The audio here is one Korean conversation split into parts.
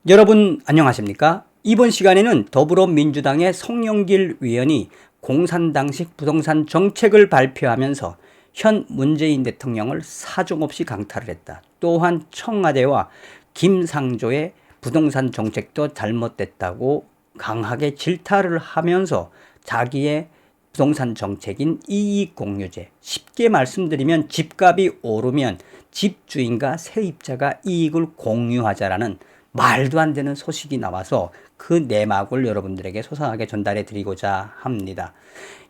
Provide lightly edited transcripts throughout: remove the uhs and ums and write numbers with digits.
여러분 안녕하십니까? 이번 시간에는 더불어민주당의 송영길 의원이 공산당식 부동산 정책을 발표하면서 현 문재인 대통령을 사정없이 강탈을 했다. 또한 청와대와 김상조의 부동산 정책도 잘못됐다고 강하게 질타를 하면서 자기의 부동산 정책인 이익공유제, 쉽게 말씀드리면 집값이 오르면 집주인과 세입자가 이익을 공유하자라는 말도 안 되는 소식이 나와서 그 내막을 여러분들에게 소상하게 전달해 드리고자 합니다.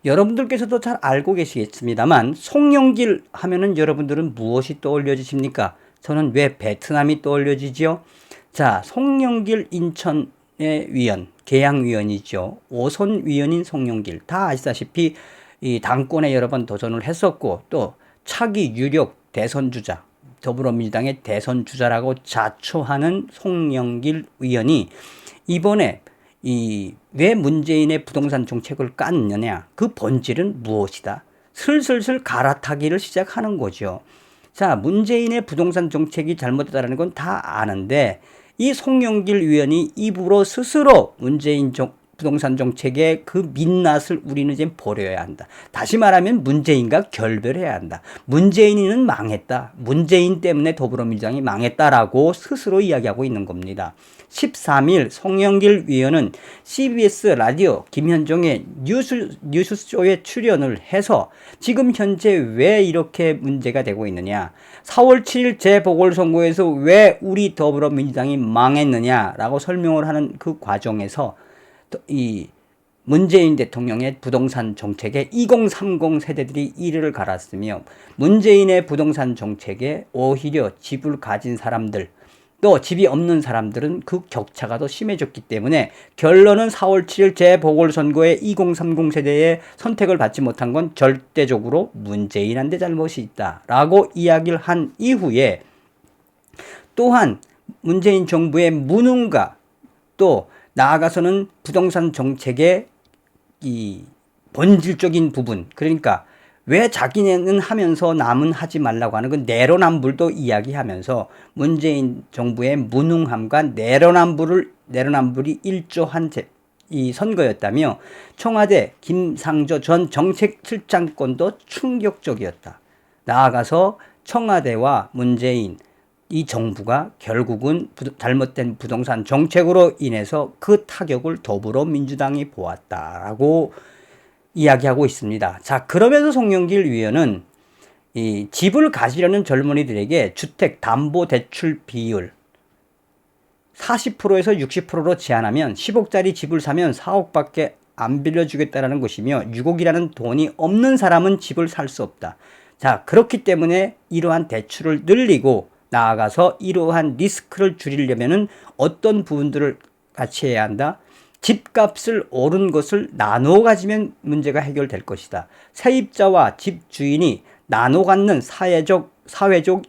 여러분들께서도 잘 알고 계시겠습니다만 송영길 하면은 여러분들은 무엇이 떠올려지십니까? 저는 왜 베트남이 떠올려지죠? 자, 송영길 인천의 위원, 계양위원이죠. 5선 위원인 송영길. 다 아시다시피 이 당권에 여러 번 도전을 했었고 또 차기 유력 대선주자, 더불어민주당의 대선주자라고 자처하는 송영길 의원이 이번에 왜 문재인의 부동산 정책을 깠느냐, 그 본질은 무엇이다, 슬슬 갈아타기를 시작하는 거죠. 자, 문재인의 부동산 정책이 잘못됐다는 건 다 아는데 이 송영길 의원이 입으로 스스로 문재인 부동산 정책의 그 민낯을 우리는 이제 버려야 한다. 다시 말하면 문재인과 결별해야 한다. 문재인은 망했다. 문재인 때문에 더불어민주당이 망했다라고 스스로 이야기하고 있는 겁니다. 13일 송영길 의원은 CBS 라디오 김현정의 뉴스쇼에 출연을 해서 지금 현재 왜 이렇게 문제가 되고 있느냐, 4월 7일 재보궐선거에서 왜 우리 더불어민주당이 망했느냐라고 설명을 하는 그 과정에서 이 문재인 대통령의 부동산 정책에 2030 세대들이 이를 갈았으며 문재인의 부동산 정책에 오히려 집을 가진 사람들, 또 집이 없는 사람들은 그 격차가 더 심해졌기 때문에 결론은 4월 7일 재보궐선거에 2030 세대의 선택을 받지 못한 건 절대적으로 문재인한테 잘못이 있다라고 이야기를 한 이후에 또한 문재인 정부의 무능과 또 나아가서는 부동산 정책의 이 본질적인 부분, 그러니까 왜 자기네는 하면서 남은 하지 말라고 하는 그 내로남불도 이야기하면서 문재인 정부의 무능함과 내로남불이 일조한 이 선거였다며 청와대 김상조 전 정책실장권도 충격적이었다. 나아가서 청와대와 문재인 이 정부가 결국은 잘못된 부동산 정책으로 인해서 그 타격을 더불어민주당이 보았다라고 이야기하고 있습니다. 자, 그러면서 송영길 의원은 이 집을 가지려는 젊은이들에게 주택담보대출 비율 40%에서 60%로 제한하면 10억짜리 집을 사면 4억밖에 안 빌려주겠다라는 것이며 6억이라는 돈이 없는 사람은 집을 살 수 없다. 자, 그렇기 때문에 이러한 대출을 늘리고 나아가서 이러한 리스크를 줄이려면은 어떤 부분들을 같이 해야 한다? 집값을 오른 것을 나눠 가지면 문제가 해결될 것이다. 세입자와 집주인이 나눠 갖는 사회적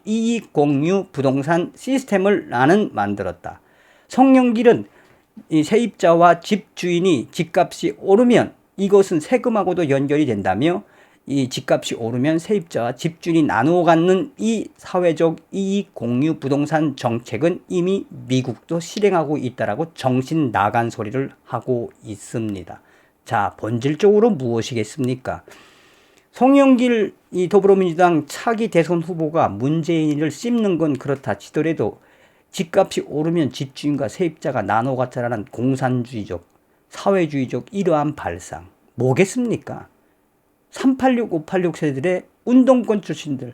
이익 공유 부동산 시스템을 나는 만들었다. 송영길은 이 세입자와 집주인이 집값이 오르면 이것은 세금하고도 연결이 된다며 이 집값이 오르면 세입자와 집주인이 나누어 갖는 이 사회적 이익 공유 부동산 정책은 이미 미국도 실행하고 있다라고 정신 나간 소리를 하고 있습니다. 자, 본질적으로 무엇이겠습니까? 송영길 이 더불어민주당 차기 대선 후보가 문재인을 씹는 건 그렇다 치더라도 집값이 오르면 집주인과 세입자가 나눠 갖자라는 공산주의적, 사회주의적 이러한 발상 뭐겠습니까? 386, 586 세대들의 운동권 출신들,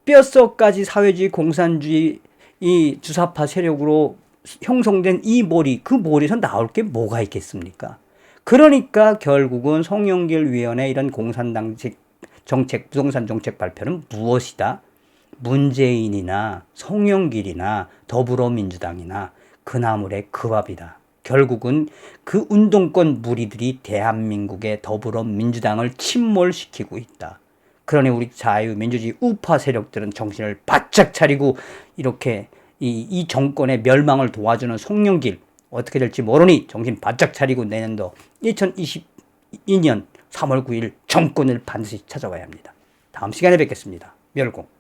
뼛속까지 사회주의, 공산주의 이 주사파 세력으로 형성된 이 머리, 그 머리에서 나올 게 뭐가 있겠습니까? 그러니까 결국은 송영길 위원의 이런 공산당식 정책, 부동산 정책 발표는 무엇이다? 문재인이나 송영길이나 더불어민주당이나 그나물의 그 밥이다. 결국은 그 운동권 무리들이 대한민국의 더불어민주당을 침몰시키고 있다. 그러니 우리 자유민주주의 우파 세력들은 정신을 바짝 차리고 이렇게 이 정권의 멸망을 도와주는 송영길 어떻게 될지 모르니 정신 바짝 차리고 내년도 2022년 3월 9일 정권을 반드시 찾아와야 합니다. 다음 시간에 뵙겠습니다. 멸공.